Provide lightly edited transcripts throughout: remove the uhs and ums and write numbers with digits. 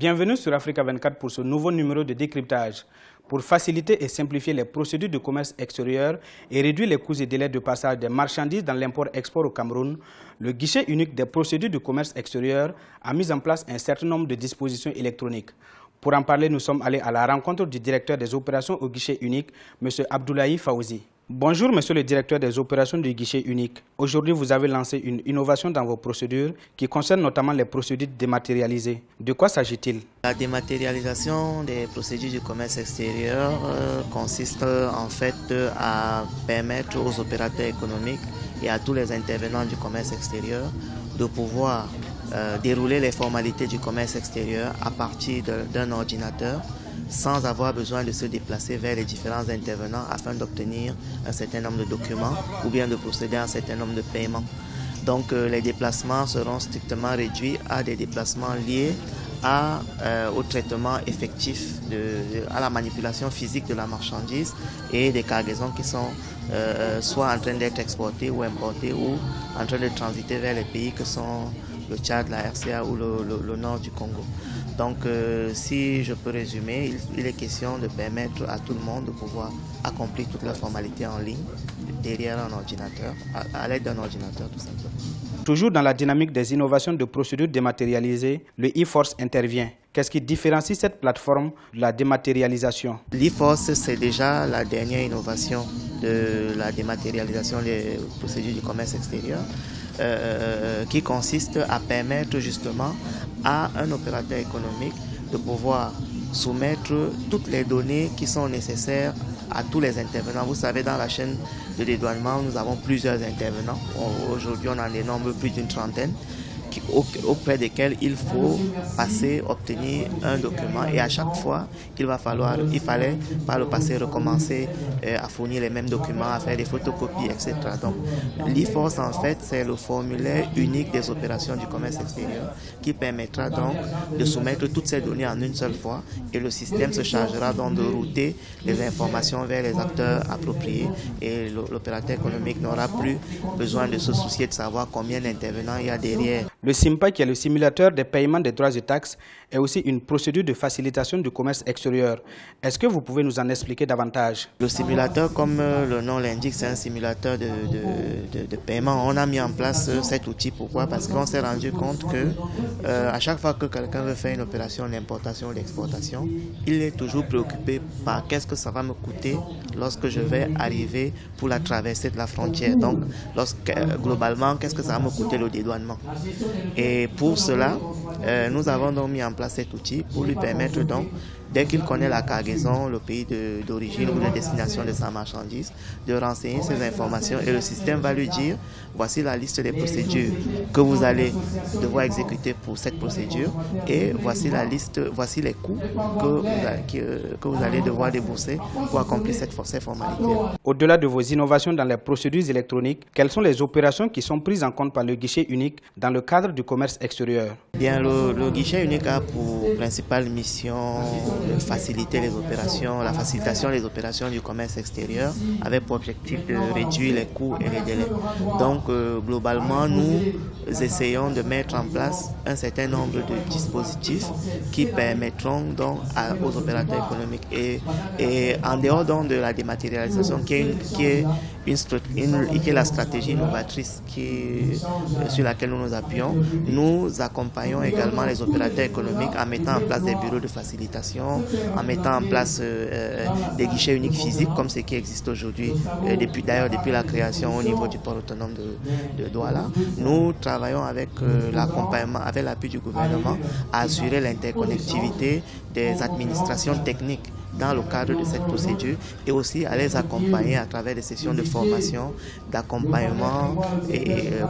Bienvenue sur Africa 24 pour ce nouveau numéro de décryptage. Pour faciliter et simplifier les procédures de commerce extérieur et réduire les coûts et délais de passage des marchandises dans l'import-export au Cameroun, le guichet unique des procédures de commerce extérieur a mis en place un certain nombre de dispositions électroniques. Pour en parler, nous sommes allés à la rencontre du directeur des opérations au guichet unique, M. Abdoulaye Fawzi. Bonjour, monsieur le directeur des opérations du guichet unique. Aujourd'hui, vous avez lancé une innovation dans vos procédures qui concerne notamment les procédures dématérialisées. De quoi s'agit-il? La dématérialisation des procédures du commerce extérieur consiste en fait à permettre aux opérateurs économiques et à tous les intervenants du commerce extérieur de pouvoir dérouler les formalités du commerce extérieur à partir d'un ordinateur, sans avoir besoin de se déplacer vers les différents intervenants afin d'obtenir un certain nombre de documents ou bien de procéder à un certain nombre de paiements. Donc les déplacements seront strictement réduits à des déplacements liés au traitement effectif, à la manipulation physique de la marchandise et des cargaisons qui sont soit en train d'être exportées ou importées ou en train de transiter vers les pays que sont le Tchad, la RCA ou le nord du Congo. Donc, si je peux résumer, il est question de permettre à tout le monde de pouvoir accomplir toutes les formalités en ligne derrière un ordinateur, à l'aide d'un ordinateur tout simplement. Toujours dans la dynamique des innovations de procédures dématérialisées, le e-Force intervient. Qu'est-ce qui différencie cette plateforme de la dématérialisation? L'e-Force, c'est déjà la dernière innovation de la dématérialisation des procédures du commerce extérieur. Qui consiste à permettre justement à un opérateur économique de pouvoir soumettre toutes les données qui sont nécessaires à tous les intervenants. Vous savez, dans la chaîne de dédouanement, nous avons plusieurs intervenants. Aujourd'hui, on en dénombre plus d'une trentaine auprès desquels il faut obtenir un document, et à chaque fois il fallait par le passé recommencer à fournir les mêmes documents, à faire des photocopies, etc. Donc l'e-Force en fait c'est le formulaire unique des opérations du commerce extérieur qui permettra donc de soumettre toutes ces données en une seule fois, et le système se chargera donc de router les informations vers les acteurs appropriés, et l'opérateur économique n'aura plus besoin de se soucier de savoir combien d'intervenants il y a derrière. Le SIMPA, qui est le simulateur des paiements des droits et taxes, est aussi une procédure de facilitation du commerce extérieur. Est-ce que vous pouvez nous en expliquer davantage? Le simulateur, comme le nom l'indique, c'est un simulateur de paiement. On a mis en place cet outil. Pourquoi? Parce qu'on s'est rendu compte que à chaque fois que quelqu'un veut faire une opération d'importation ou d'exportation, il est toujours préoccupé par qu'est-ce que ça va me coûter lorsque je vais arriver pour la traversée de la frontière. Donc, globalement, qu'est-ce que ça va me coûter le dédouanement? Et pour cela, nous avons donc mis en place cet outil pour lui permettre donc, dès qu'il connaît la cargaison, le pays d'origine ou de destination de sa marchandise, de renseigner ces informations, et le système va lui dire voici la liste des procédures que vous allez devoir exécuter pour cette procédure, et voici la liste, voici les coûts que vous allez devoir débourser pour accomplir ces formalités. Au-delà de vos innovations dans les procédures électroniques, quelles sont les opérations qui sont prises en compte par le guichet unique dans le cadre du commerce extérieur? Bien, le guichet unique a pour principale mission de faciliter les opérations, la facilitation des opérations du commerce extérieur, avec pour objectif de réduire les coûts et les délais. Donc, globalement, nous essayons de mettre en place un certain nombre de dispositifs qui permettront donc aux opérateurs économiques et en dehors donc de la dématérialisation, qui est la stratégie innovatrice sur laquelle nous nous appuyons, nous accompagnons également les opérateurs économiques en mettant en place des bureaux de facilitation, en mettant en place des guichets uniques physiques comme ce qui existe aujourd'hui, depuis la création au niveau du port autonome de Douala. Nous travaillons avec l'accompagnement, avec l'appui du gouvernement, à assurer l'interconnectivité des administrations techniques dans le cadre de cette procédure, et aussi à les accompagner à travers des sessions de formation, d'accompagnement,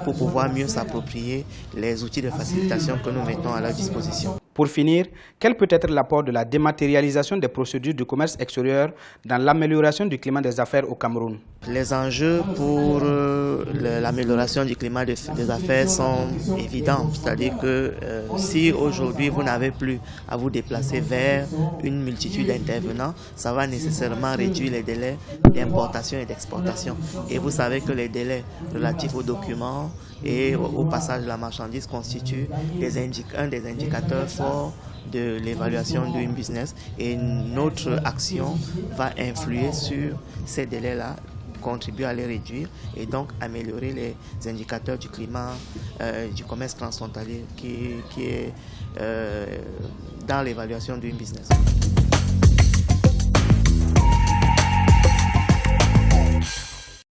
pour pouvoir mieux s'approprier les outils de facilitation que nous mettons à leur disposition. Pour finir, quel peut être l'apport de la dématérialisation des procédures du commerce extérieur dans l'amélioration du climat des affaires au Cameroun? Les enjeux pour l'amélioration du climat des affaires sont évidents. C'est-à-dire que si aujourd'hui vous n'avez plus à vous déplacer vers une multitude d'intervenants, ça va nécessairement réduire les délais d'importation et d'exportation. Et vous savez que les délais relatifs aux documents et au passage de la marchandise constituent un des indicateurs forts de l'évaluation d'une business et notre action va influer sur ces délais-là, contribuer à les réduire et donc améliorer les indicateurs du climat du commerce transfrontalier qui est dans l'évaluation d'une business.